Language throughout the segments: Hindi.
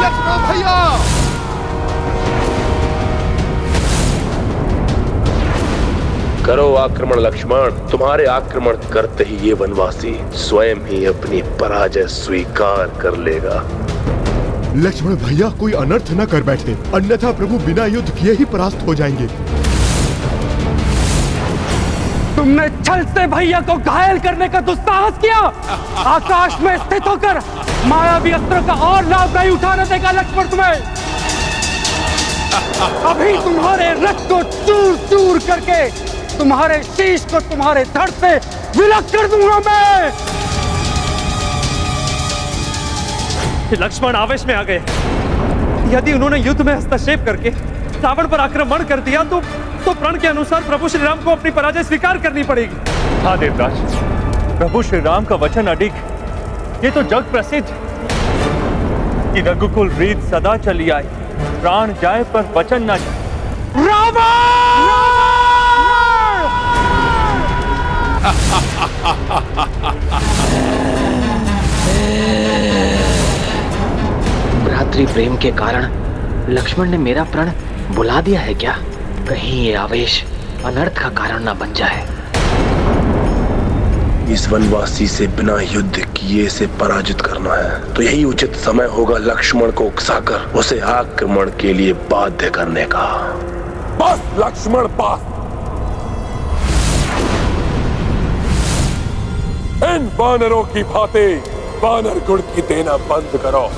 लक्ष्मण भैया। करो आक्रमण लक्ष्मण। तुम्हारे आक्रमण करते ही ये वनवासी स्वयं ही अपनी पराजय स्वीकार कर लेगा। लक्ष्मण भैया कोई अनर्थ न कर बैठे, अन्यथा प्रभु बिना युद्ध किए ही परास्त हो जाएंगे। तुमने छल से भैया को घायल करने का दुस्साहस किया। आकाश में स्थित होकर मायावी अस्त्र का और लाभ नहीं उठाने देगा लक्ष्मण तुम्हें। अभी तुम्हारे रथ को चूर चूर करके तुम्हारे शीश को तुम्हारे धड़ से विलग कर दूंगा मैं। लक्ष्मण आवेश में आ गए। यदि उन्होंने युद्ध में हस्तक्षेप करके रावण पर आक्रमण कर दिया तो प्रण के अनुसार प्रभु श्री राम को अपनी पराजय स्वीकार करनी पड़ेगी। हाँ देवराज, प्रभु श्री राम का वचन अडिग, ये तो जग प्रसिद्ध कि रघुकुल रीत सदा चली आई, प्राण जाए पर वचन न जाए। भ्रातृ प्रेम के कारण लक्ष्मण ने मेरा प्रण बुला दिया है क्या? कहीं ये आवेश अनर्थ का कारण न बन जाए। इस वनवासी से बिना युद्ध किए इसे पराजित करना है तो यही उचित समय होगा लक्ष्मण को उकसाकर उसे आक्रमण के लिए बाध्य करने का। बस लक्ष्मण, बस। इन वानरों की भांति वानर गुण की देना बंद करो।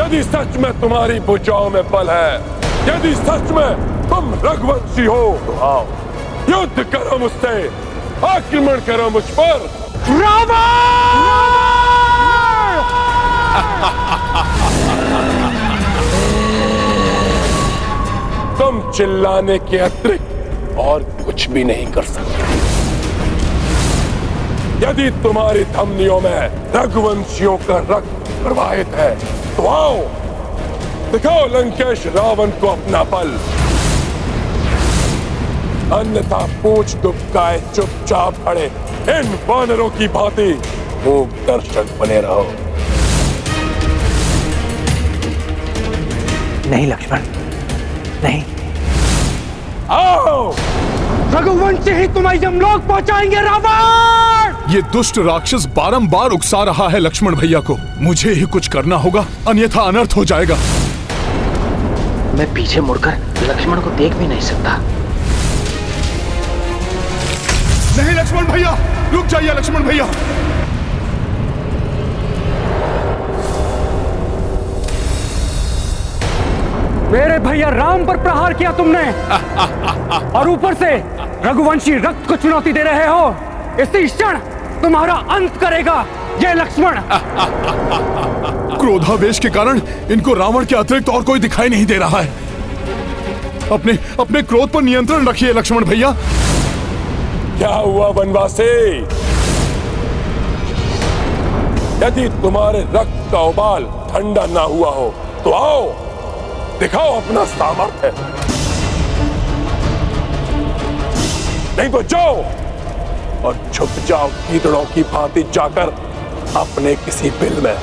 यदि सच में तुम्हारी भुजाओं में बल है, यदि सच में तुम रघुवंशी हो तो आओ, युद्ध करो मुझसे, आक्रमण करो मुझ पर। तुम चिल्लाने के अतिरिक्त और कुछ भी नहीं कर सकते। यदि तुम्हारी धमनियों में रघुवंशियों का रक्त प्रवाहित है तो आओ, दिखाओ लंकेश रावण को अपना बल। अन्यथा पूछ दुबकाए चुपचाप खड़े इन वानरों की भांति मूक दर्शक बने रहो। नहीं लक्ष्मण, नहीं। आओ, रघुवंशी ही तुम्हें यमलोक पहुंचाएंगे रावण। ये दुष्ट राक्षस बारंबार उकसा रहा है लक्ष्मण भैया को। मुझे ही कुछ करना होगा, अन्यथा अनर्थ हो जाएगा। मैं पीछे मुड़कर लक्ष्मण को देख भी नहीं सकता। नहीं लक्ष्मण भैया, रुक जाइए लक्ष्मण भैया। मेरे भैया राम पर प्रहार किया तुमने और ऊपर से रघुवंशी रक्त को चुनौती दे रहे हो। इसी क्षण तुम्हारा अंत करेगा ये लक्ष्मण। क्रोधावेश के कारण इनको रावण के अतिरिक्त और कोई दिखाई नहीं दे रहा है। अपने क्रोध पर नियंत्रण रखिए लक्ष्मण भैया। क्या हुआ वनवासी? यदि तुम्हारे रक्त का उबाल ठंडा ना हुआ हो तो आओ, दिखाओ अपना सामर्थ्य। नहीं तो जाओ और छुप जाओ गीदड़ों की भांति जाकर अपने किसी बिल में।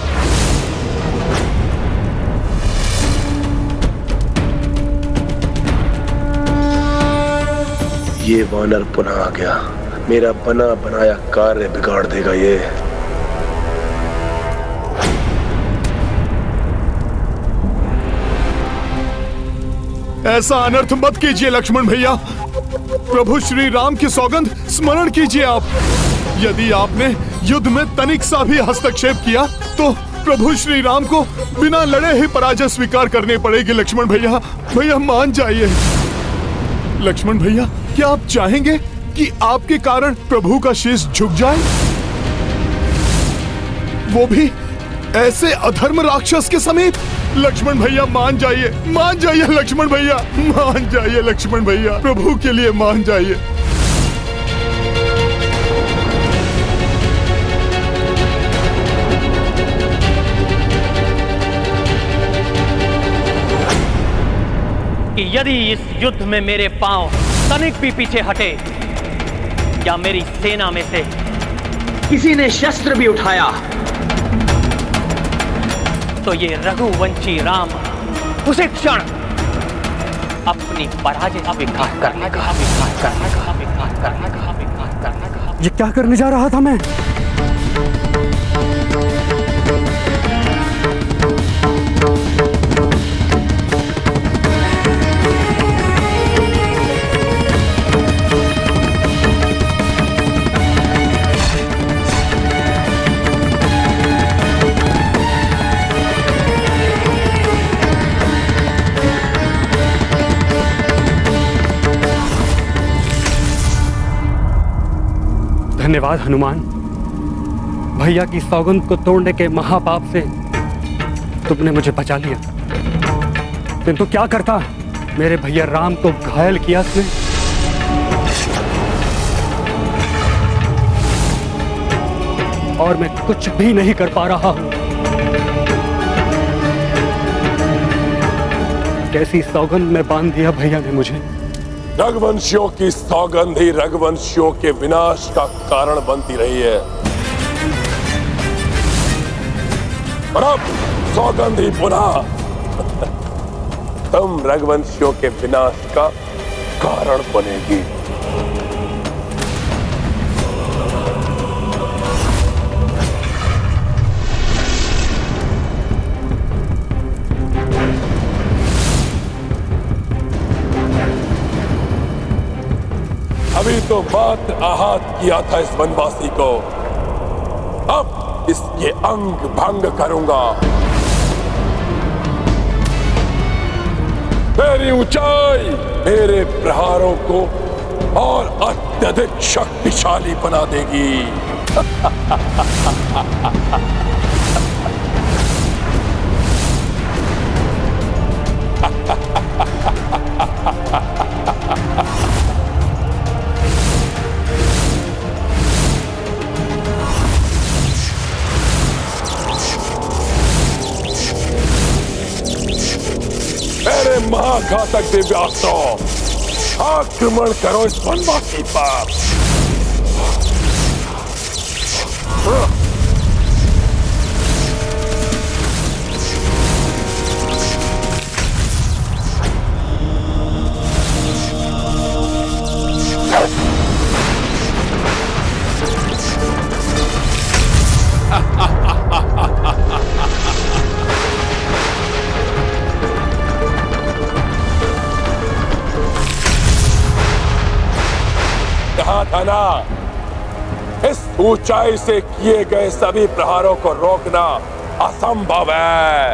ये वानर पुनः आ गया। मेरा बना बनाया कार्य बिगाड़ देगा ये। ऐसा अनर्थ मत कीजिए लक्ष्मण भैया। प्रभु श्री राम की सौगंध स्मरण कीजिए आप। यदि आपने युद्ध में तनिक सा भी हस्तक्षेप किया तो प्रभु श्री राम को बिना लड़े ही पराजय स्वीकार करनी पड़ेगी। लक्ष्मण भैया, भैया मान जाइए। लक्ष्मण भैया, क्या आप चाहेंगे कि आपके कारण प्रभु का शीश झुक जाए, वो भी ऐसे अधर्म राक्षस के समेत? लक्ष्मण भैया मान जाइए, मान जाइए लक्ष्मण भैया, मान जाइए लक्ष्मण भैया, प्रभु के लिए मान जाइए। कि यदि इस युद्ध में मेरे पांव तनिक भी पीछे हटे या मेरी सेना में से किसी ने शस्त्र भी उठाया तो ये रघुवंशी राम उसे क्षण अपनी पराजय स्वीकार करने का ये क्या करने जा रहा था मैं? धन्यवाद हनुमान। भैया की सौगंध को तोड़ने के महापाप से तुमने मुझे बचा लिया। किंतु क्या करता, मेरे भैया राम को घायल किया उसने। और मैं कुछ भी नहीं कर पा रहा हूं। कैसी सौगंध में बांध दिया भैया ने मुझे। रघुवंशियों की सौगंध ही रघुवंशियों के विनाश का कारण बनती रही है, और अब सौगंध ही पुनः तुम रघुवंशियों के विनाश का कारण बनेगी। अभी तो मात्र आहत किया था इस वनवासी को, अब इसके अंग भंग करूंगा। मेरी ऊंचाई मेरे प्रहारों को और अत्यधिक शक्तिशाली बना देगी। मेरे महाघातक दिव्यास्त्रों, आक्रमण करो इस वनवासी पर। कहा था ना, इस ऊंचाई से किए गए सभी प्रहारों को रोकना असंभव है।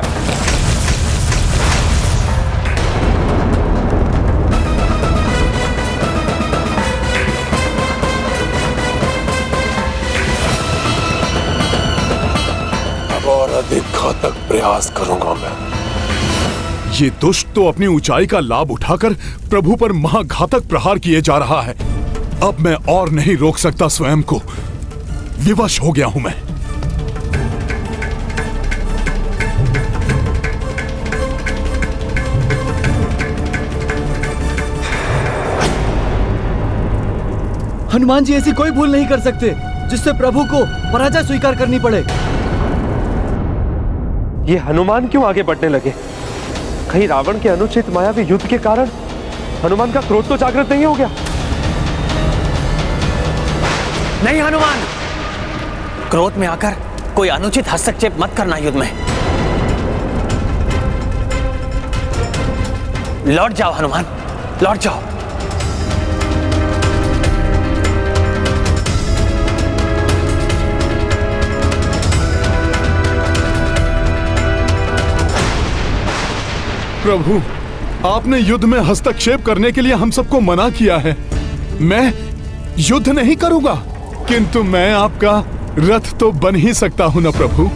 अब और अधिक घातक प्रयास करूंगा मैं। ये दुष्ट तो अपनी ऊंचाई का लाभ उठाकर प्रभु पर महाघातक प्रहार किए जा रहा है। अब मैं और नहीं रोक सकता स्वयं को। विवश हो गया हूं मैं। हनुमान जी ऐसी कोई भूल नहीं कर सकते जिससे प्रभु को पराजय स्वीकार करनी पड़े। ये हनुमान क्यों आगे बढ़ने लगे? कहीं रावण के अनुचित मायावी युद्ध के कारण हनुमान का क्रोध तो जागृत नहीं हो गया? नहीं हनुमान, क्रोध में आकर कोई अनुचित हस्तक्षेप मत करना युद्ध में। लौट जाओ हनुमान, लौट जाओ। प्रभु, आपने युद्ध में हस्तक्षेप करने के लिए हम सबको मना किया है। मैं युद्ध नहीं करूंगा, किंतु मैं आपका रथ तो बन ही सकता हूं ना प्रभु।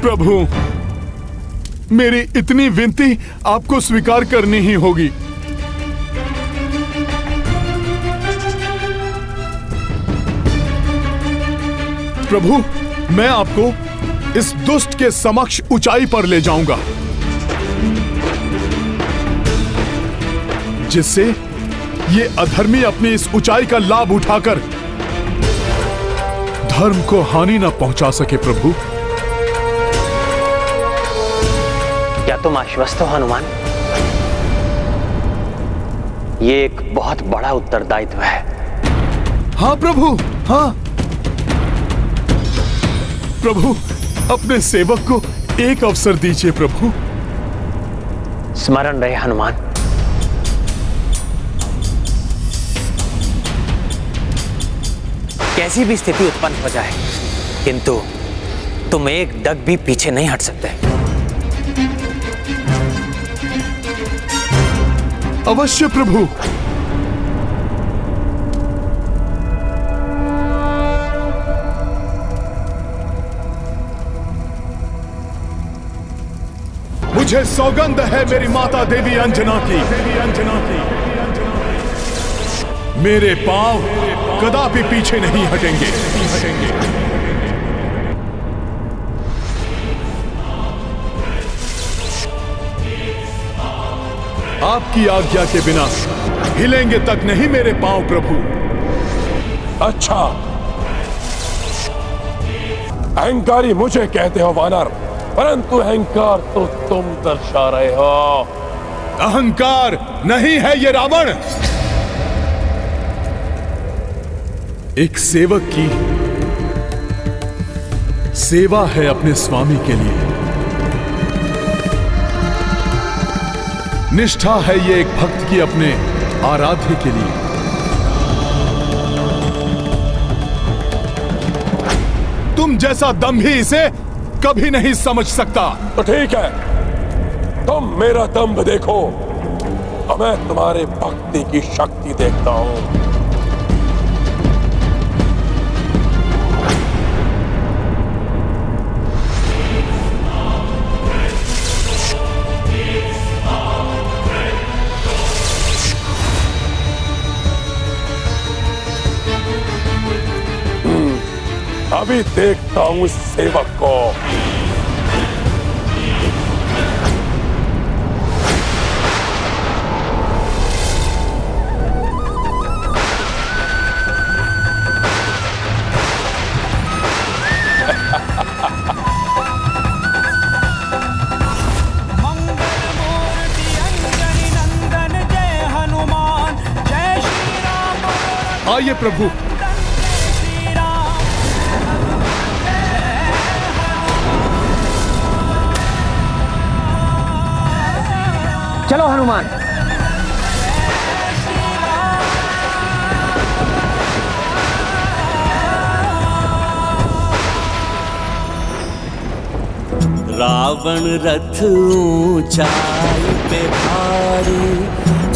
प्रभु, मेरी इतनी विनती आपको स्वीकार करनी ही होगी। प्रभु, मैं आपको इस दुष्ट के समक्ष ऊंचाई पर ले जाऊंगा, जिससे ये अधर्मी अपनी इस ऊंचाई का लाभ उठाकर धर्म को हानि न पहुंचा सके प्रभु। क्या तुम आश्वस्त हो हनुमान? ये एक बहुत बड़ा उत्तरदायित्व है। हाँ प्रभु, हाँ। प्रभु, अपने सेवक को एक अवसर दीजिए प्रभु। स्मरण रहे हनुमान। कैसी भी स्थिति उत्पन्न हो जाए, किंतु तुम एक डग भी पीछे नहीं हट सकते। अवश्य प्रभु। मुझे सौगंध है मेरी माता देवी अंजना की, मेरे पांव कदापि पीछे नहीं हटेंगे। आपकी आज्ञा के बिना हिलेंगे तक नहीं मेरे पांव प्रभु। अच्छा, अहंकारी मुझे कहते हो वानर, परंतु अहंकार तो तुम दर्शा रहे हो। अहंकार नहीं है ये रावण। एक सेवक की सेवा है अपने स्वामी के लिए। निष्ठा है ये एक भक्त की अपने आराध्य के लिए। तुम जैसा दंभी इसे कभी नहीं समझ सकता। तो ठीक है, तुम मेरा दंभ देखो और मैं तुम्हारे भक्ति की शक्ति देखता हूं। अभी देखता हूं उस सेवक को। आइए प्रभु। चलो हनुमान। रावण रथ ऊंचाई पे भारी,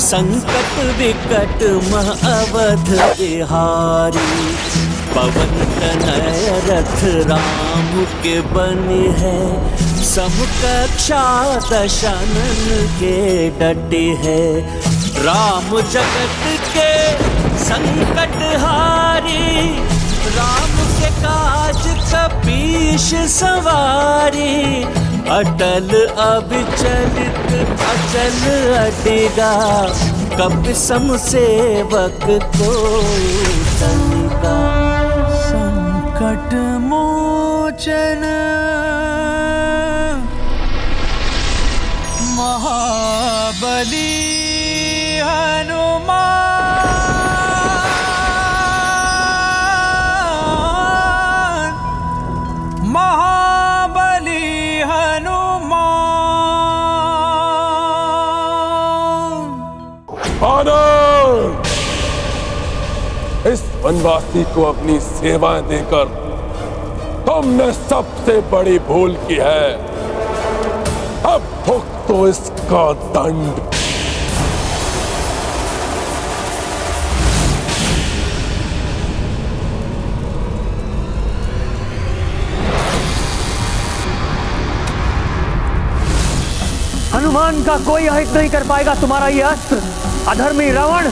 संकट विकट मह अवध बिहारी। पवन तनय रथ राम के बने है, समकक्षा दशनन के डटे है। राम जगत के संकट हारी, राम के काज कपीश सवारी। अटल अविचलित अचल अडेगा, कब सम सेवक को तनिका। संकट मोचन महाबली हनुमान, महाबली हनुमान। आनंद! इस वनवासी को अपनी सेवाएं देकर तुमने सबसे बड़ी भूल की है। अब भुगतो इसका दंड। हनुमान का कोई अहित नहीं कर पाएगा तुम्हारा ये अस्त्र, अधर्मी रावण।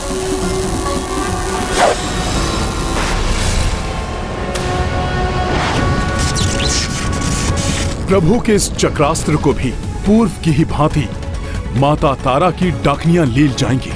प्रभु के इस चक्रास्त्र को भी पूर्व की ही भांति माता तारा की डाकनियां लील जाएंगी।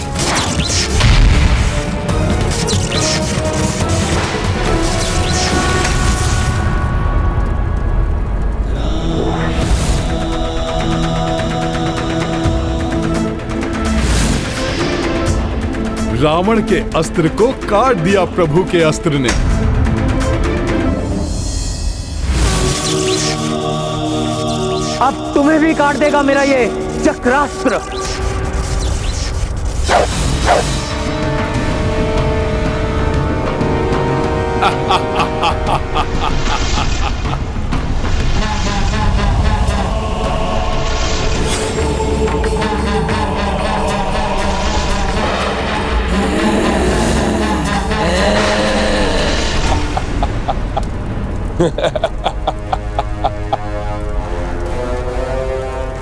रावण के अस्त्र को काट दिया प्रभु के अस्त्र ने। अब तुम्हें भी काट देगा मेरा ये चक्रास्त्र।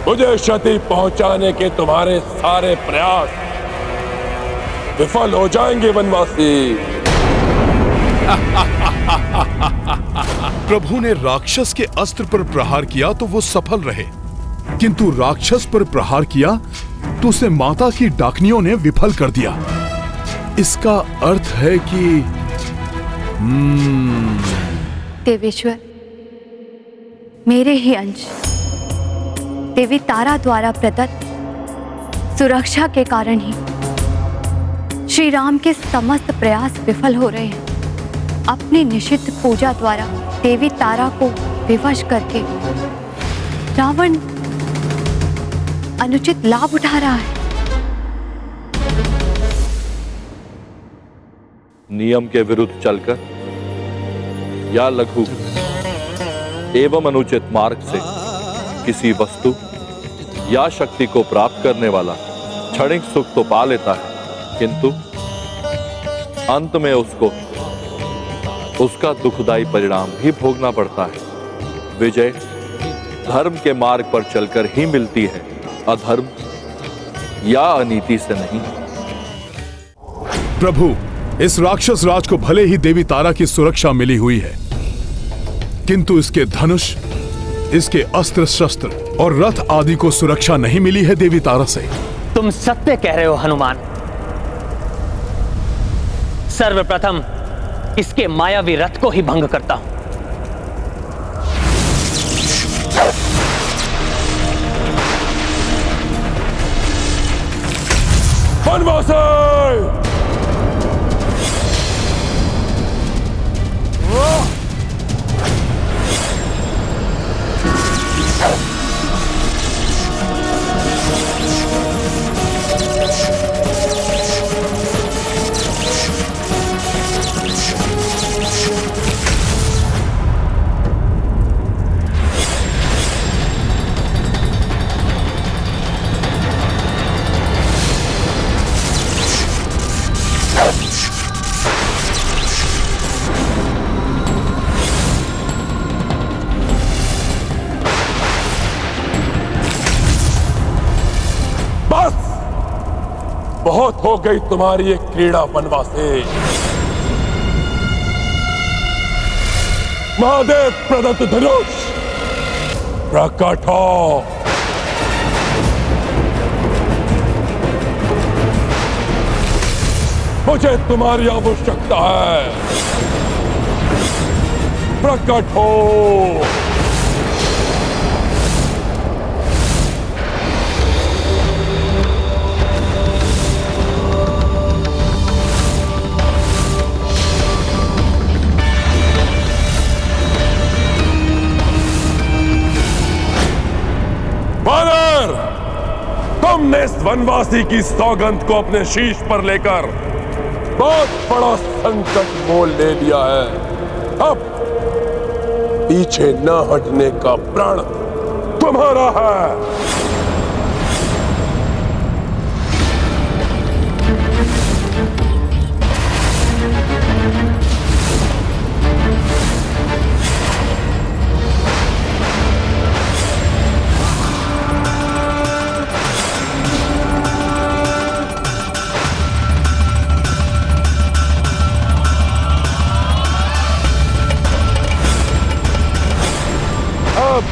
मुझे क्षति पहुंचाने के तुम्हारे सारे प्रयास विफल हो जाएंगे वनवासी। प्रभु ने राक्षस के अस्त्र पर प्रहार किया तो वो सफल रहे, किंतु राक्षस पर प्रहार किया तो उसे माता की डाकनियों ने विफल कर दिया। इसका अर्थ है कि देवेश्वर, मेरे ही अंश देवी तारा द्वारा प्रदत्त सुरक्षा के कारण ही श्री राम के समस्त प्रयास विफल हो रहे हैं। अपनी निषिद्ध पूजा द्वारा देवी तारा को विवश करके रावण अनुचित लाभ उठा रहा है। नियम के विरुद्ध चलकर या लघु एवं अनुचित मार्ग से किसी वस्तु या शक्ति को प्राप्त करने वाला क्षणिक सुख तो पा लेता है, किंतु अंत में उसको उसका दुखदायी परिणाम भी भोगना पड़ता है। विजय धर्म के मार्ग पर चलकर ही मिलती है, अधर्म या अनीति से नहीं। प्रभु, इस राक्षस राज को भले ही देवी तारा की सुरक्षा मिली हुई है, किंतु इसके धनुष, इसके अस्त्र शस्त्र और रथ आदि को सुरक्षा नहीं मिली है देवी तारा से। तुम सत्य कह रहे हो हनुमान। सर्वप्रथम इसके मायावी रथ को ही भंग करता हूं। वनवासी! बहुत हो गई तुम्हारी ये क्रीड़ा वनवासी। महादेव प्रदत्त धनुष प्रकट हो। मुझे तुम्हारी आवश्यकता है, प्रकट हो। तुमने इस वनवासी की सौगंध को अपने शीश पर लेकर बहुत बड़ा संकट मोल ले लिया है। अब पीछे न हटने का प्रण तुम्हारा है।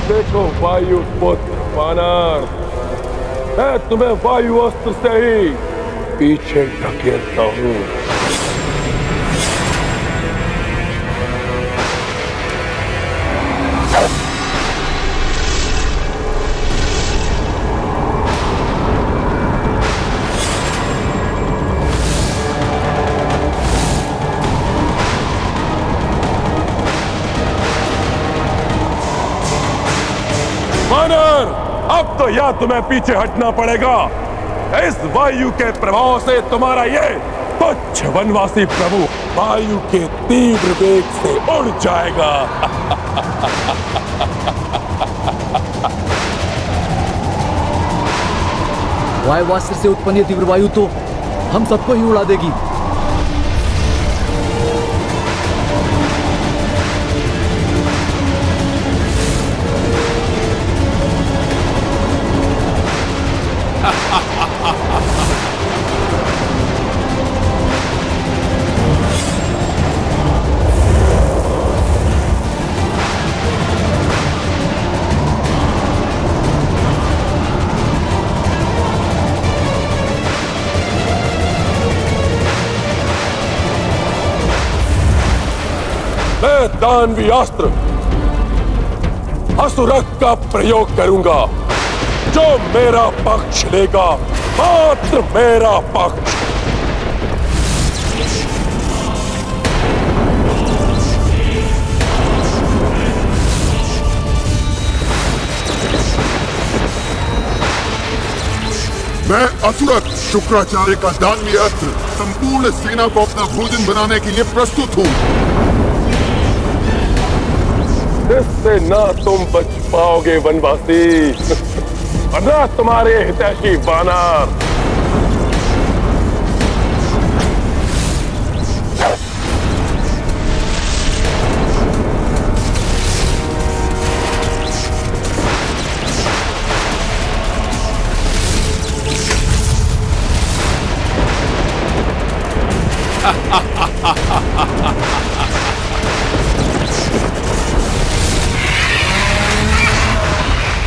देखो वायु पुत्र वानर, मैं तुम्हें वायु अस्त्र से ही पीछे ढकेलता हूं। तो या तुम्हें पीछे हटना पड़ेगा, इस वायु के प्रभाव से तुम्हारा ये तुच्छ वनवासी प्रभु वायु के तीव्र वेग से उड़ जाएगा। वायुवास्त्र से उत्पन्न ये तीव्र वायु तो हम सबको ही उड़ा देगी। मैं दानवी अस्त्र असुरक का प्रयोग करूंगा। जो मेरा पक्ष लेगा मात्र मेरा पक्ष। मैं असुरक शुक्राचार्य का दानवी अस्त्र संपूर्ण सेना को अपना भोजन बनाने के लिए प्रस्तुत हूँ। इससे ना तुम बच पाओगे वनवासी और ना तुम्हारे हितैषी वानर।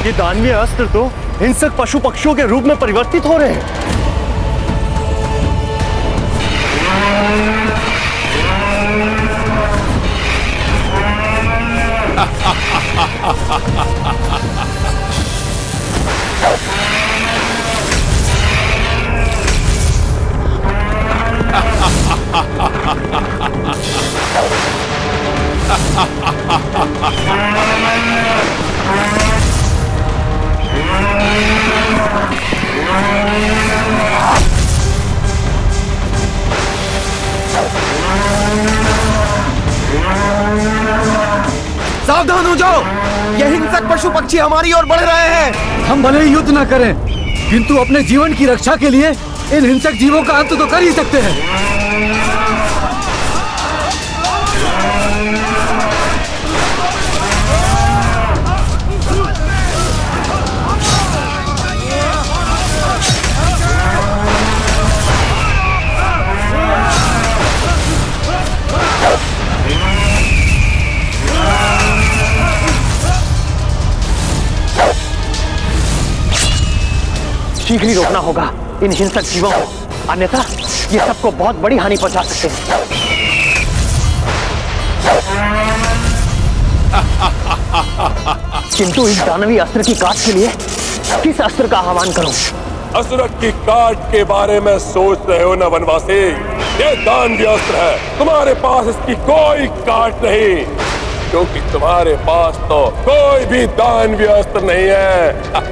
ये दानवीय अस्त्र तो हिंसक पशु पक्षियों के रूप में परिवर्तित हो रहे हैं। सावधान हो जाओ, ये हिंसक पशु पक्षी हमारी ओर बढ़ रहे हैं। हम भले ही युद्ध न करें, किंतु अपने जीवन की रक्षा के लिए इन हिंसक जीवों का अंत तो कर ही सकते हैं। शीघ्र ही रोकना होगा इन हिंसक जीवों को, अन्यथा ये सबको बहुत बड़ी हानि पहुंचा सकते हैं। किंतु इस दानवी अस्त्र की काट के लिए किस अस्त्र का आह्वान करूं? असुरक की काट के बारे में सोच रहे हो ना वनवासी? ये दानवी अस्त्र है, तुम्हारे पास इसकी कोई काट नहीं, क्योंकि तुम्हारे पास तो कोई भी दानवी अस्त्र नहीं है।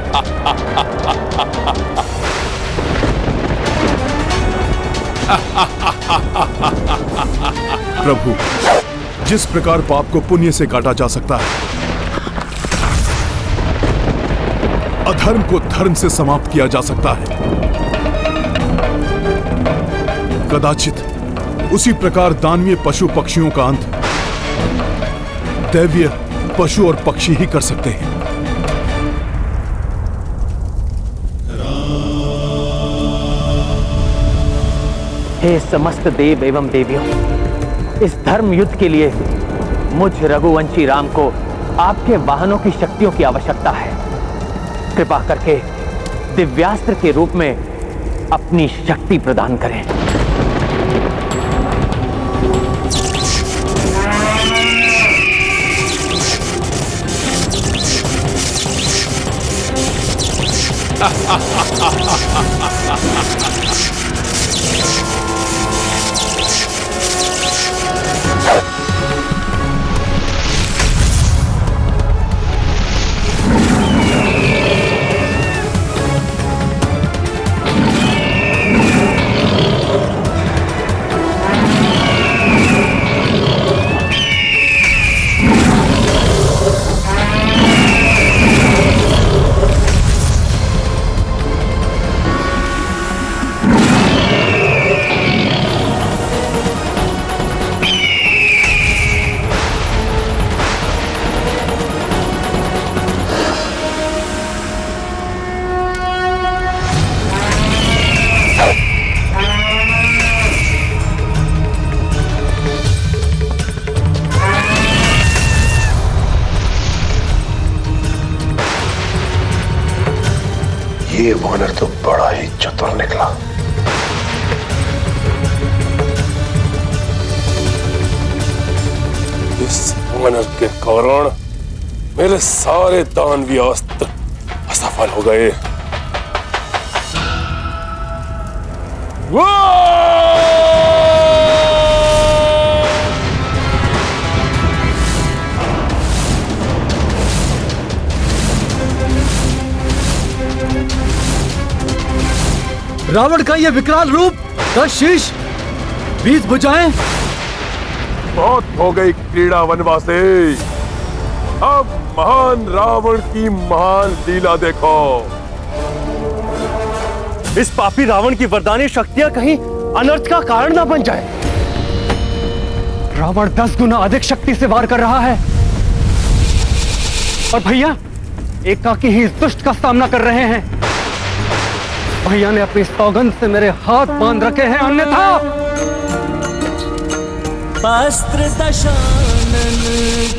प्रभु, जिस प्रकार पाप को पुण्य से काटा जा सकता है, अधर्म को धर्म से समाप्त किया जा सकता है, कदाचित उसी प्रकार दानवीय पशु पक्षियों का अंत दैवीय पशु और पक्षी ही कर सकते हैं। हे समस्त देव एवं देवियों, इस धर्म युद्ध के लिए मुझ रघुवंशी राम को आपके वाहनों की शक्तियों की आवश्यकता है। कृपा करके दिव्यास्त्र के रूप में अपनी शक्ति प्रदान करें। ये वानर तो बड़ा ही चतुर निकला। इस वानर के कारण मेरे सारे दानवी अस्त्र असफल हो गए। रावण का ये विकराल रूप, 10 शीश, 20 भुजाएं। बहुत हो गई क्रीड़ा वनवासी, अब महान रावण की महान लीला देखो। इस पापी रावण की वरदानी शक्तियां कहीं अनर्थ का कारण ना बन जाए। रावण 10 गुना अधिक शक्ति से वार कर रहा है और भैया एकाकी ही इस दुष्ट का सामना कर रहे हैं। भैया ने अपनी सौगंध से मेरे हाथ बांध रखे हैं, अन्यथा अस्त्र दशानन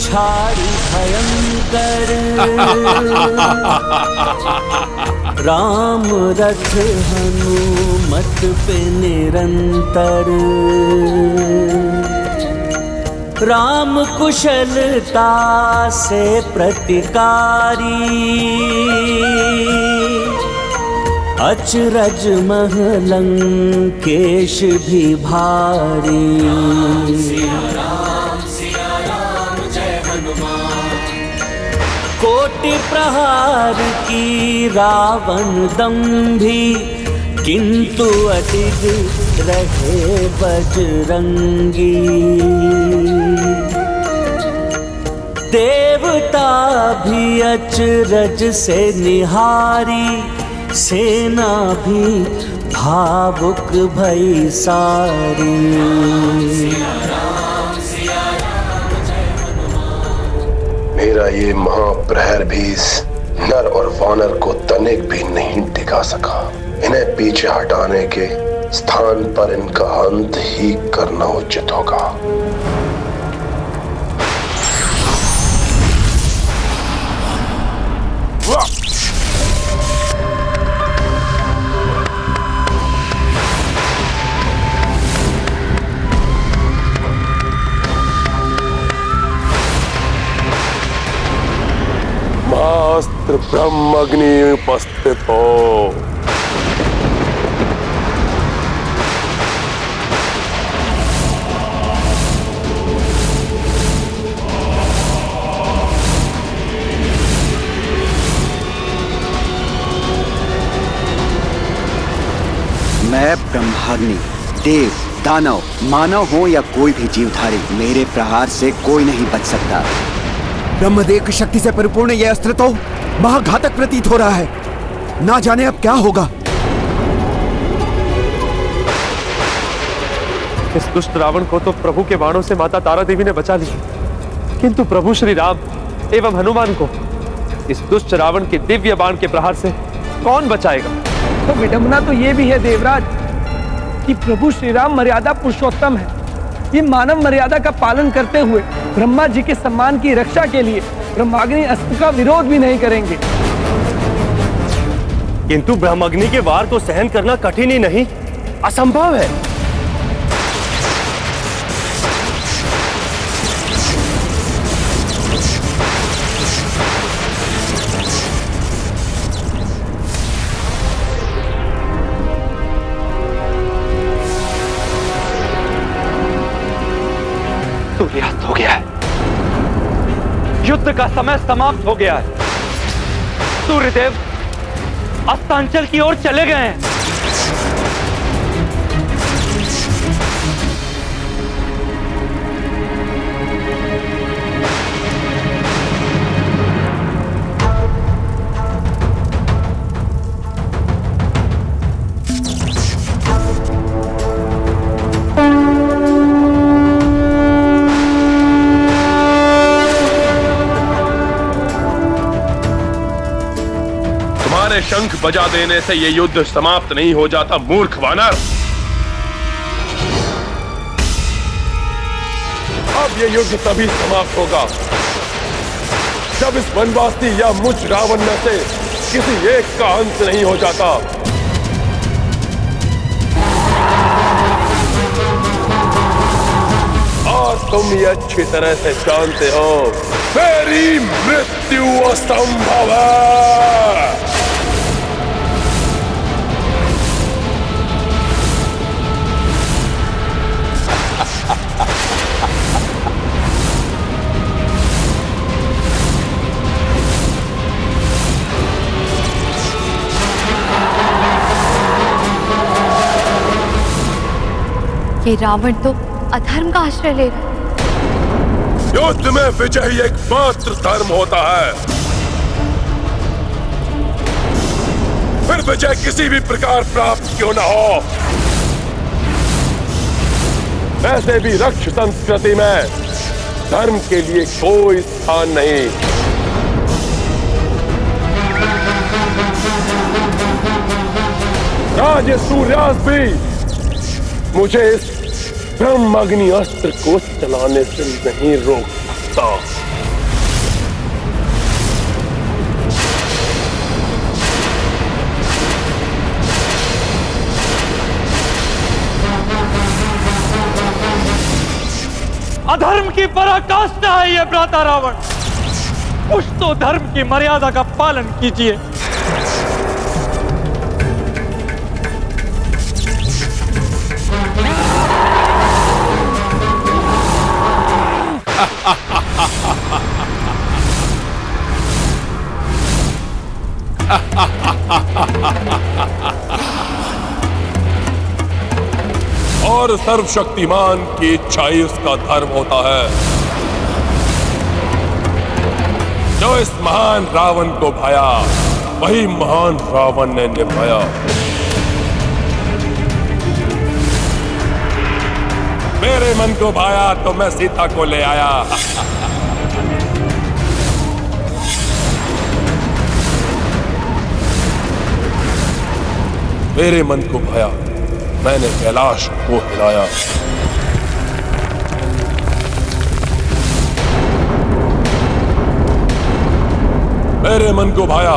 छाड़ी भयंकर राम रथ हनुमत पे निरंतर राम कुशलता से प्रतिकारी अचरज महलंकेश भी भारी। कोटि प्रहार की रावण दंभी किंतु अडिग रहे बजरंगी। देवता भी अचरज से निहारी सेना भी भावुक भई सारी। मेरा ये महाप्रहर भी नर और वानर को तनिक भी नहीं टिका सका। इन्हें पीछे हटाने के स्थान पर इनका अंत ही करना उचित होगा। महाअस्त्र ब्रह्मग्नि उपस्थित हो। मैं ब्रह्माग्नि, देव, दानव, मानव हो या कोई भी जीवधारी, मेरे प्रहार से कोई नहीं बच सकता। ब्रह्मदेव की शक्ति से परिपूर्ण यह अस्त्र तो महाघातक प्रतीत हो रहा है। ना जाने अब क्या होगा। इस दुष्ट रावण को तो प्रभु के बाणों से माता तारा देवी ने बचा लिया, किंतु प्रभु श्री राम एवं हनुमान को इस दुष्ट रावण के दिव्य बाण के प्रहार से कौन बचाएगा? तो विडंबना तो ये भी है देवराज कि प्रभु श्री राम मर्यादा पुरुषोत्तम है। ये मानव मर्यादा का पालन करते हुए ब्रह्मा जी के सम्मान की रक्षा के लिए ब्रह्माग्नि अस्त्र का विरोध भी नहीं करेंगे। किंतु ब्रह्माग्नि के वार को सहन करना कठिन ही नहीं, असंभव है। सूर्यास्त हो गया है, युद्ध का समय समाप्त हो गया है। सूर्यदेव अस्तांचल की ओर चले गए हैं। शंख बजा देने से यह युद्ध समाप्त नहीं हो जाता, मूर्ख वानर। अब यह युद्ध तभी समाप्त होगा जब इस वनवासी या मुझ रावण में से किसी एक का अंत नहीं हो जाता। और तुम ये अच्छी तरह से जानते हो, मेरी मृत्यु असंभव है। ये रावण तो अधर्म का आश्रय ले रहा है। युद्ध में विजय एकमात्र धर्म होता है। फिर विजय किसी भी प्रकार प्राप्त क्यों न हो। वैसे भी रक्ष संस्कृति में धर्म के लिए कोई स्थान नहीं। राजे सूर्यास्त भी मुझे इस ब्रह्माग्नि अस्त्र को चलाने से नहीं रोक सकता। अधर्म की पराकाष्ठा है ये भ्राता रावण। कुछ तो धर्म की मर्यादा का पालन कीजिए। और सर्वशक्तिमान की इच्छा ही उसका धर्म होता है। जो इस महान रावण को भाया, वही महान रावण ने निभाया। मेरे मन को भाया तो मैं सीता को ले आया। मेरे मन को भाया, मैंने कैलाश को हिलाया। मेरे मन को भाया,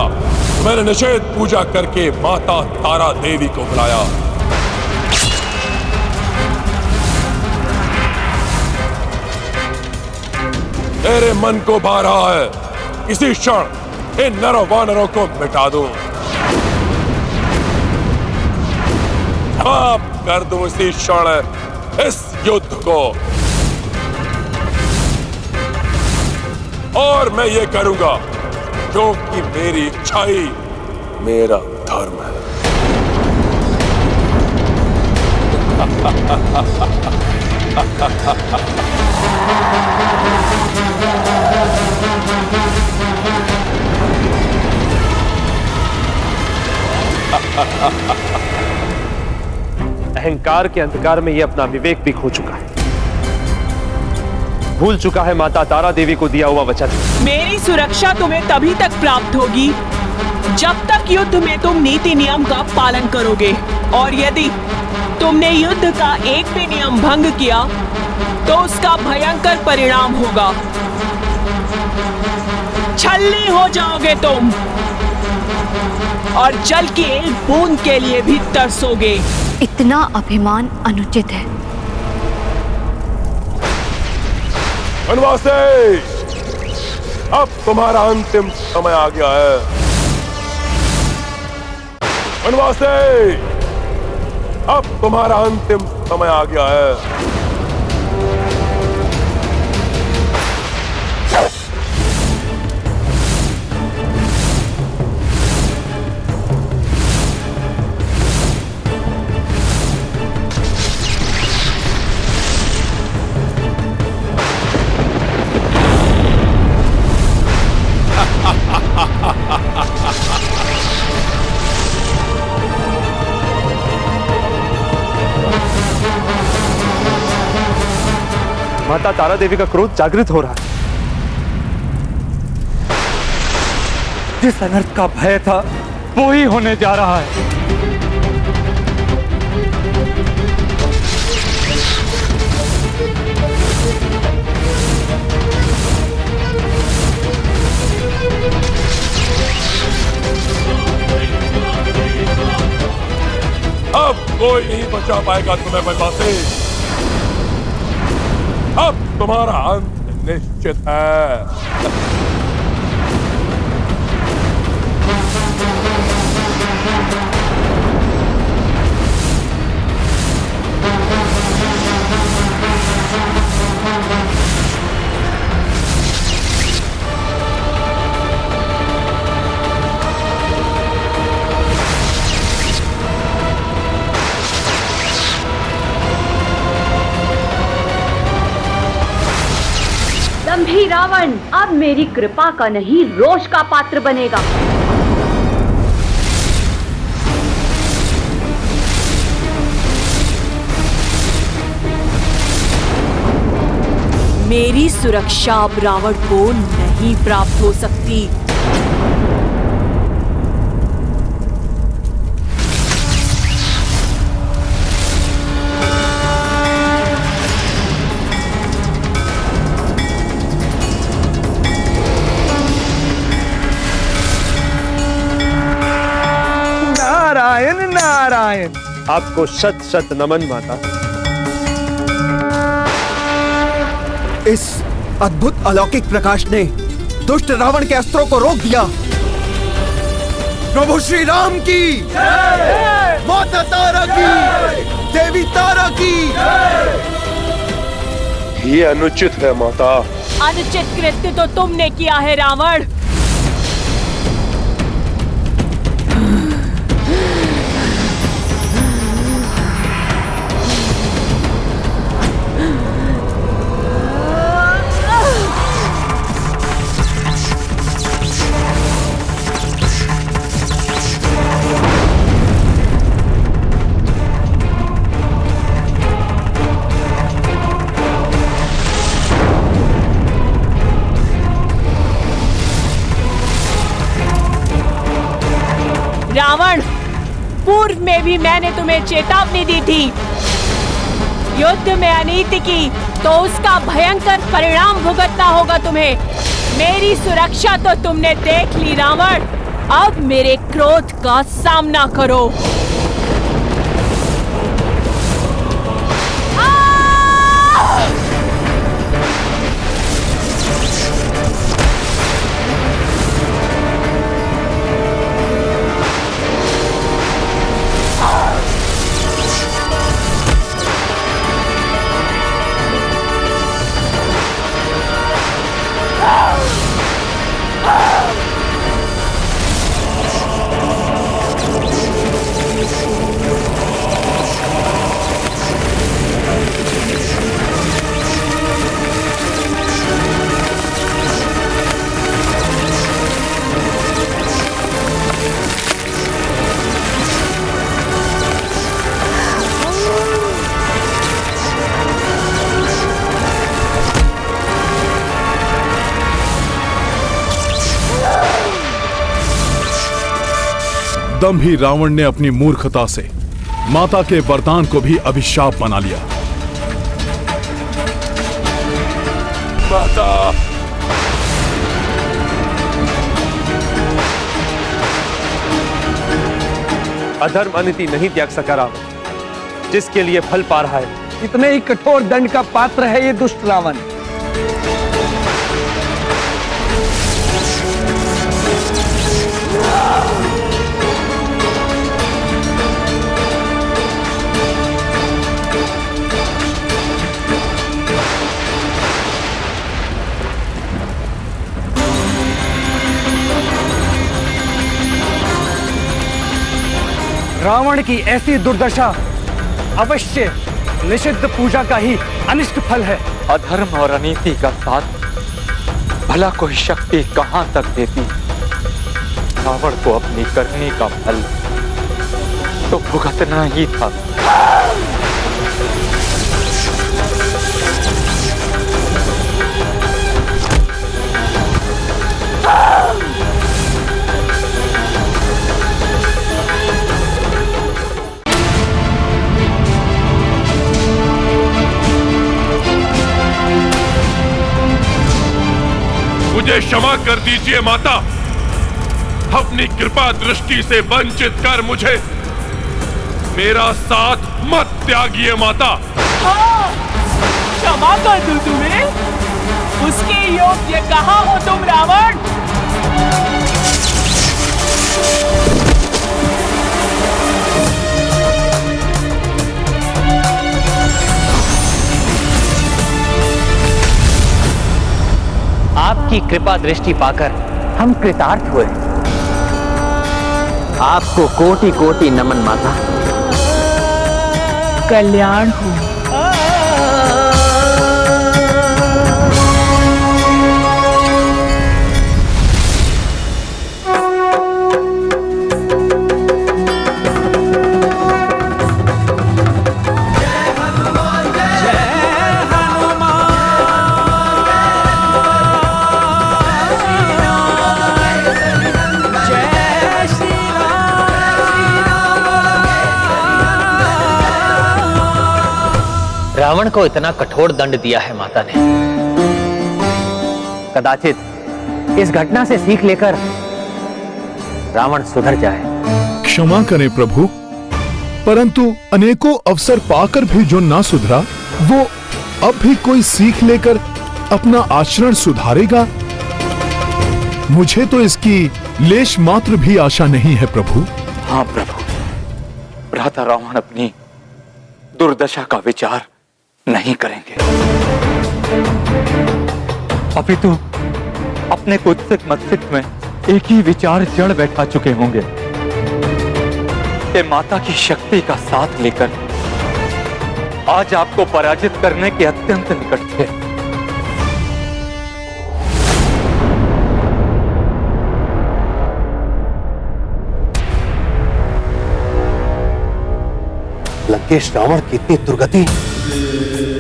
मैंने निषेध पूजा करके माता तारा देवी को बुलाया। मेरे मन को भा रहा है, इसी क्षण इन नर वानरों को मिटा दूं, समाप्त कर दूं इसी क्षण इस युद्ध को। और मैं ये करूंगा क्योंकि मेरी इच्छा ही मेरा धर्म है। अहंकार के अंधकार में यह अपना विवेक भी खो चुका है। भूल चुका है माता तारा देवी को दिया हुआ वचन। मेरी सुरक्षा तुम्हें तभी तक प्राप्त होगी जब तक युद्ध में तुम नीति नियम का पालन करोगे, और यदि तुमने युद्ध का एक भी नियम भंग किया तो उसका भयंकर परिणाम होगा। छलनी हो जाओगे तुम और जल की एक बूंद के लिए भी तरसोगे। इतना अभिमान अनुचित है। वनवासी, अब तुम्हारा अंतिम समय आ गया है। वनवासी, अब तुम्हारा अंतिम समय आ गया है। माता तारा देवी का क्रोध जागृत हो रहा है। जिस अनर्थ का भय था वो ही होने जा रहा है। कोई नहीं बचा पाएगा तुम्हें वनवासी। अब तुम्हारा अंत निश्चित है। दंभी रावण अब मेरी कृपा का नहीं रोष का पात्र बनेगा। मेरी सुरक्षा अब रावण को नहीं प्राप्त हो सकती। नारायण नारायण। आपको शत शत नमन माता। इस अद्भुत अलौकिक प्रकाश ने दुष्ट रावण के अस्त्रों को रोक दिया। प्रभु श्री राम की माता तारा की, देवी तारा की। ये अनुचित है माता। अनुचित कृत्य तो तुमने किया है रावण। रावण, पूर्व में भी मैंने तुम्हें चेतावनी दी थी। युद्ध में अनीति की तो उसका भयंकर परिणाम भुगतना होगा तुम्हें। मेरी सुरक्षा तो तुमने देख ली रावण, अब मेरे क्रोध का सामना करो। दंभी रावण ने अपनी मूर्खता से माता के वरदान को भी अभिशाप बना लिया। माता, अधर्म अनिति नहीं त्याग सका रावण, जिसके लिए फल पा रहा है। इतने ही कठोर दंड का पात्र है ये दुष्ट रावण। रावण की ऐसी दुर्दशा अवश्य निषिद्ध पूजा का ही अनिष्ट फल है। अधर्म और अनीति का साथ भला कोई शक्ति कहां तक देती। रावण को अपनी करनी का फल तो भुगतना ही था। मुझे क्षमा कर दीजिए माता। अपनी कृपा दृष्टि से वंचित कर मुझे मेरा साथ मत त्यागिए माता। हाँ, क्षमा कर दूं तुम्हें? उसके योग्य कहाँ हो तुम रावण? आपकी कृपा दृष्टि पाकर हम कृतार्थ हुए। आपको कोटि कोटि नमन माता। कल्याण हो। रावण को इतना कठोर दंड दिया है माता ने। कदाचित इस घटना से सीख लेकर रावण सुधर जाए। क्षमा करें प्रभु, परंतु अनेकों अवसर पाकर भी जो ना सुधरा, वो अब भी कोई सीख लेकर अपना आचरण सुधारेगा? मुझे तो इसकी लेश मात्र भी आशा नहीं है प्रभु। हाँ प्रभु, भ्राता रावण अपनी दुर्दशा का विचार नहीं करेंगे, अपितु अपने कुत्सित मस्तिष्क में एक ही विचार जड़ बैठा चुके होंगे कि माता की शक्ति का साथ लेकर आज आपको पराजित करने के अत्यंत निकट थे। लंकेश, रावण की इतनी दुर्गति,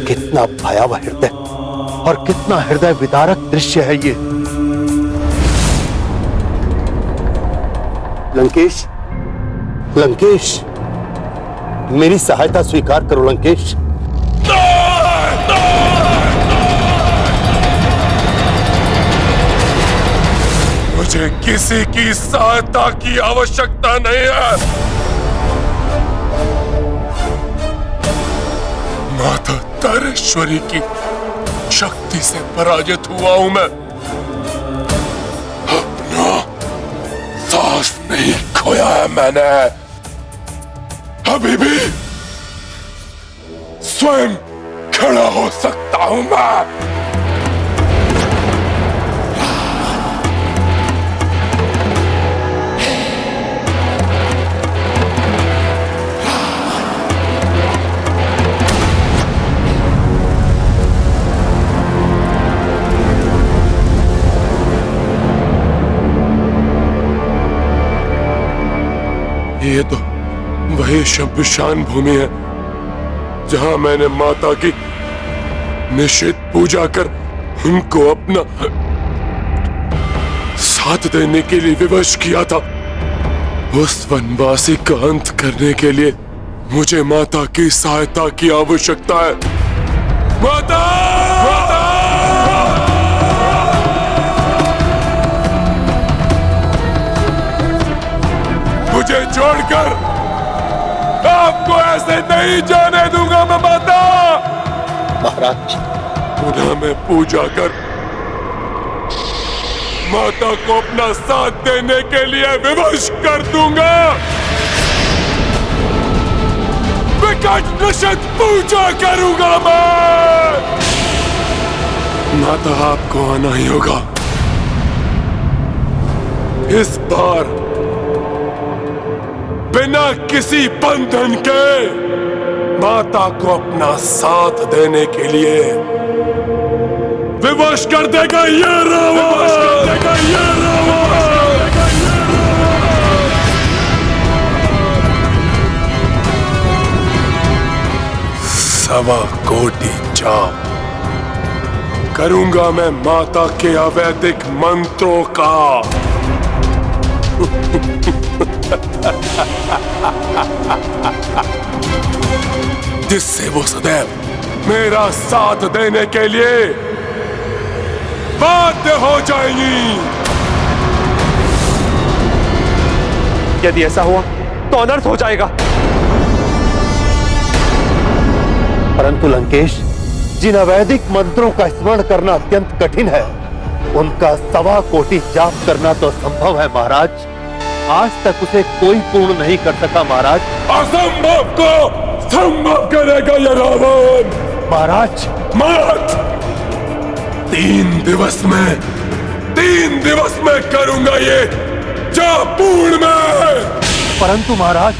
कितना भयावह हृदय और कितना हृदय विदारक दृश्य है ये। लंकेश, लंकेश, मेरी सहायता स्वीकार करो लंकेश। मुझे किसी की सहायता की आवश्यकता नहीं है। माता तारेश्वरी की शक्ति से पराजित हुआ हूं मैं। अपना साहस नहीं खोया है मैंने। अभी भी स्वयं खड़ा हो सकता हूं मैं। ये तो वही शमशान भूमि है जहां मैंने माता की निश्चित पूजा कर उनको अपना साथ देने के लिए विवश किया था। उस वनवासी का अंत करने के लिए मुझे माता की सहायता की आवश्यकता है। माता! मुझे छोड़कर आपको ऐसे नहीं जाने दूंगा मैं माता। महाराज, पुनः मैं पूजा कर माता को अपना साथ देने के लिए विवश कर दूंगा। विकट निश्चित पूजा करूंगा मैं। माता, आपको आना ही होगा। इस बार बिना किसी बंधन के माता को अपना साथ देने के लिए विवश कर देगा ये रावण। सवा कोटि जाप करूंगा मैं माता के अवैधिक मंत्रों का। जिससे वो सदैव मेरा साथ देने के लिए बाध्य हो जाएंगी। यदि ऐसा हुआ तो अनर्थ हो जाएगा। परंतु लंकेश, जिन अवैदिक मंत्रों का स्मरण करना अत्यंत कठिन है, उनका 1.25 कोटि जाप करना तो संभव है महाराज। आज तक उसे कोई पूर्ण नहीं कर सका महाराज। असंभव को संभव करेगा ये रावण। महाराज मत! 3 दिवस में करूंगा ये जाप पूर्ण में। परंतु महाराज,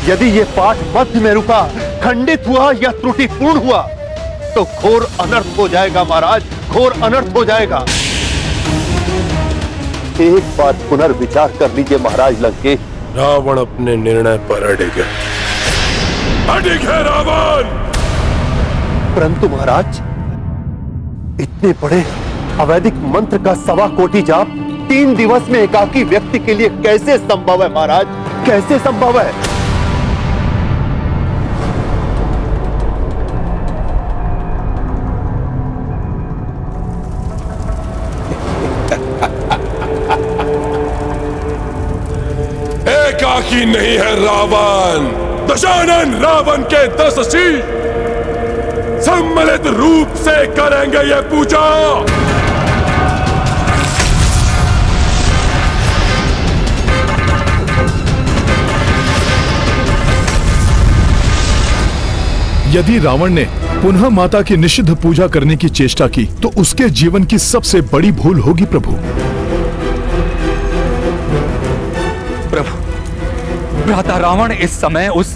यदि ये पाठ मध्य में रुका, खंडित हुआ या त्रुटिपूर्ण हुआ तो घोर अनर्थ हो जाएगा महाराज, घोर अनर्थ हो जाएगा। एक बार पुनर्विचार कर लीजिए महाराज लंकेश। रावण अपने निर्णय पर अड़िग है रावण। परंतु महाराज, इतने बड़े अवैदिक मंत्र का 1.25 कोटि जाप 3 दिवस में एकाकी व्यक्ति के लिए कैसे संभव है महाराज, कैसे संभव है? एकाकी नहीं है रावण। दशानन रावण के 10 शीश सम्मिलित रूप से करेंगे ये पूजा। यदि रावण ने पुनः माता की निषिद्ध पूजा करने की चेष्टा की तो उसके जीवन की सबसे बड़ी भूल होगी प्रभु। भ्राता रावण इस समय उस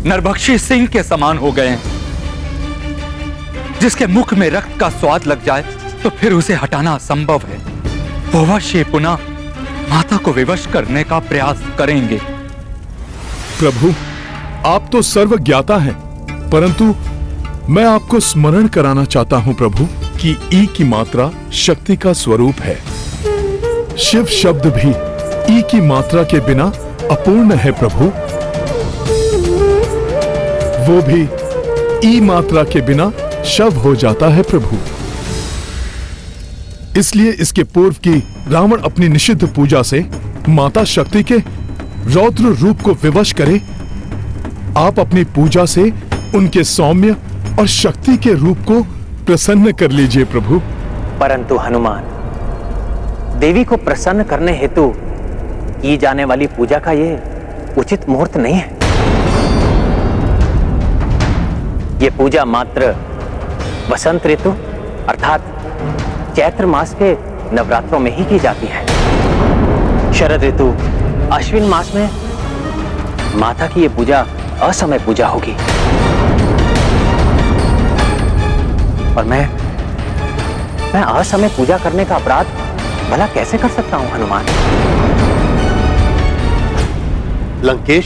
नरभक्षी सिंह के समान हो गए हैं, जिसके मुख में रक्त का स्वाद लग जाए तो फिर उसे हटाना असंभव है। वो अवश्य पुनः माता को विवश करने का प्रयास करेंगे। प्रभु, आप तो सर्वज्ञाता हैं, परंतु मैं आपको स्मरण कराना चाहता हूं प्रभु कि ई की मात्रा शक्ति का स्वरूप है। शिव शब्द भी ई की मात्रा के बिना अपूर्ण है प्रभु, वो भी ई मात्रा के बिना शव हो जाता है प्रभु। इसलिए इसके पूर्व की रावण अपनी निषिद्ध पूजा से माता शक्ति के रौद्र रूप को विवश करे, आप अपनी पूजा से उनके सौम्य और शक्ति के रूप को प्रसन्न कर लीजिए प्रभु। परंतु हनुमान, देवी को प्रसन्न करने हेतु की जाने वाली पूजा का ये उचित मुहूर्त नहीं है। ये पूजा मात्र वसंत ऋतु अर्थात चैत्र मास के नवरात्रों में ही की जाती है। शरद ऋतु अश्विन मास में माता की ये पूजा असमय पूजा होगी। और मैं असमय पूजा करने का अपराध भला कैसे कर सकता हूं हनुमान? लंकेश,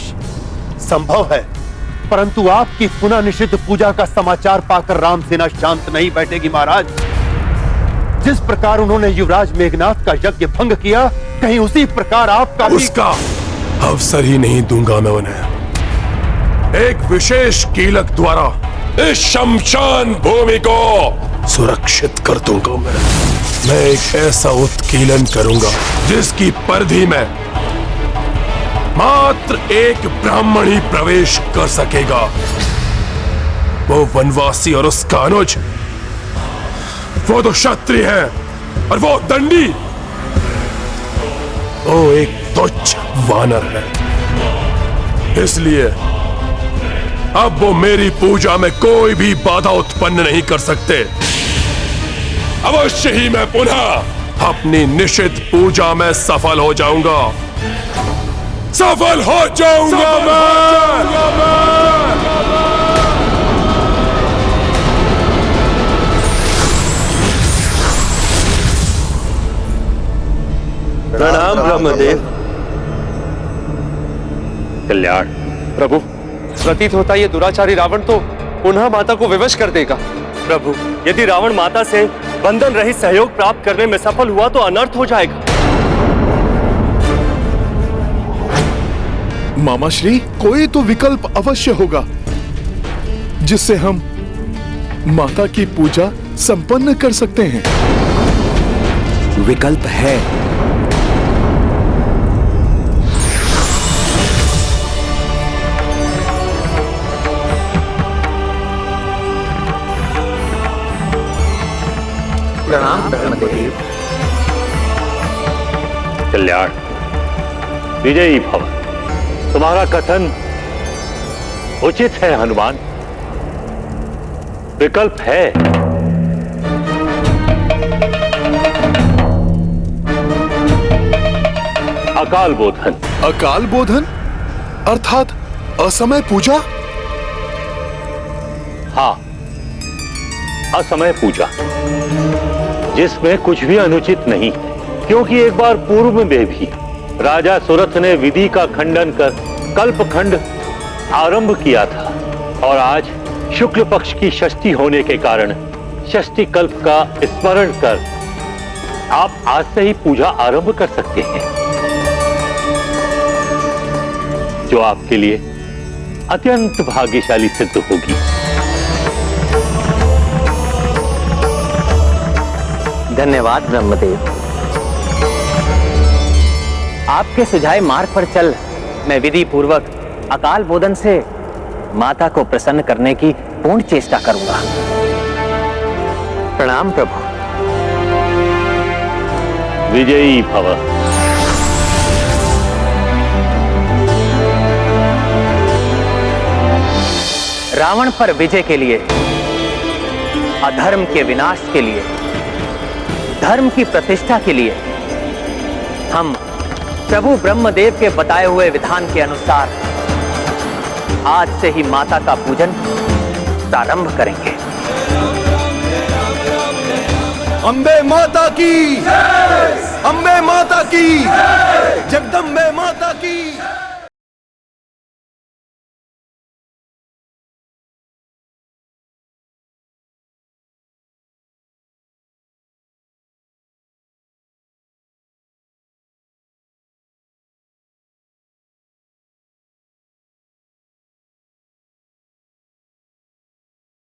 संभव है, परंतु आपकी पुनः निषिद्ध पूजा का समाचार पाकर राम सेना शांत नहीं बैठेगी महाराज। जिस प्रकार उन्होंने युवराज मेघनाथ का यज्ञ भंग किया, कहीं उसी प्रकार आपका उसका अवसर ही नहीं दूंगा मैं उन्हें। एक विशेष कीलक द्वारा इस शमशान भूमि को सुरक्षित कर दूंगा मैं एक ऐसा उत्कीलन करूंगा जिसकी परिधि में मात्र एक ब्राह्मण ही प्रवेश कर सकेगा। वो वनवासी और उसका अनुज, वो तो क्षत्रिय है और वो दंडी, वो एक तुच्छ वानर है। इसलिए अब वो मेरी पूजा में कोई भी बाधा उत्पन्न नहीं कर सकते। अवश्य ही मैं पुनः अपनी निषिद्ध पूजा में सफल हो जाऊंगा, सफल हो जाऊंगा मैं। प्रणाम ब्रह्मदेव। कल्याण प्रभु, प्रतीत होता ये दुराचारी रावण तो पुनः माता को विवश कर देगा। प्रभु, यदि रावण माता से बंधन रहित सहयोग प्राप्त करने में सफल हुआ तो अनर्थ हो जाएगा। मामा श्री, कोई तो विकल्प अवश्य होगा जिससे हम माता की पूजा संपन्न कर सकते हैं। विकल्प है। प्रणाम ब्रह्मदेव। कल्याण, विजयी भव। तुम्हारा कथन उचित है हनुमान। विकल्प है। अकाल बोधन। अकाल बोधन अर्थात असमय पूजा? हाँ, असमय पूजा, जिसमें कुछ भी अनुचित नहीं, क्योंकि एक बार पूर्व में भी राजा सुरथ ने विधि का खंडन कर कल्पखंड आरंभ किया था और आज शुक्ल पक्ष की षष्ठी होने के कारण षष्ठी कल्प का स्मरण कर आप आज से ही पूजा आरंभ कर सकते हैं, जो आपके लिए अत्यंत भाग्यशाली सिद्ध होगी। धन्यवाद ब्रह्मदेव। आपके सुझाए मार्ग पर चल मैं विधि पूर्वक अकाल बोधन से माता को प्रसन्न करने की पूर्ण चेष्टा करूंगा। प्रणाम प्रभु। विजयी भव। रावण पर विजय के लिए, अधर्म के विनाश के लिए, धर्म की प्रतिष्ठा के लिए हम प्रभु ब्रह्मदेव के बताए हुए विधान के अनुसार आज से ही माता का पूजन प्रारंभ करेंगे। अम्बे माता की जय! अम्बे माता की जय! जगदम्बे माता की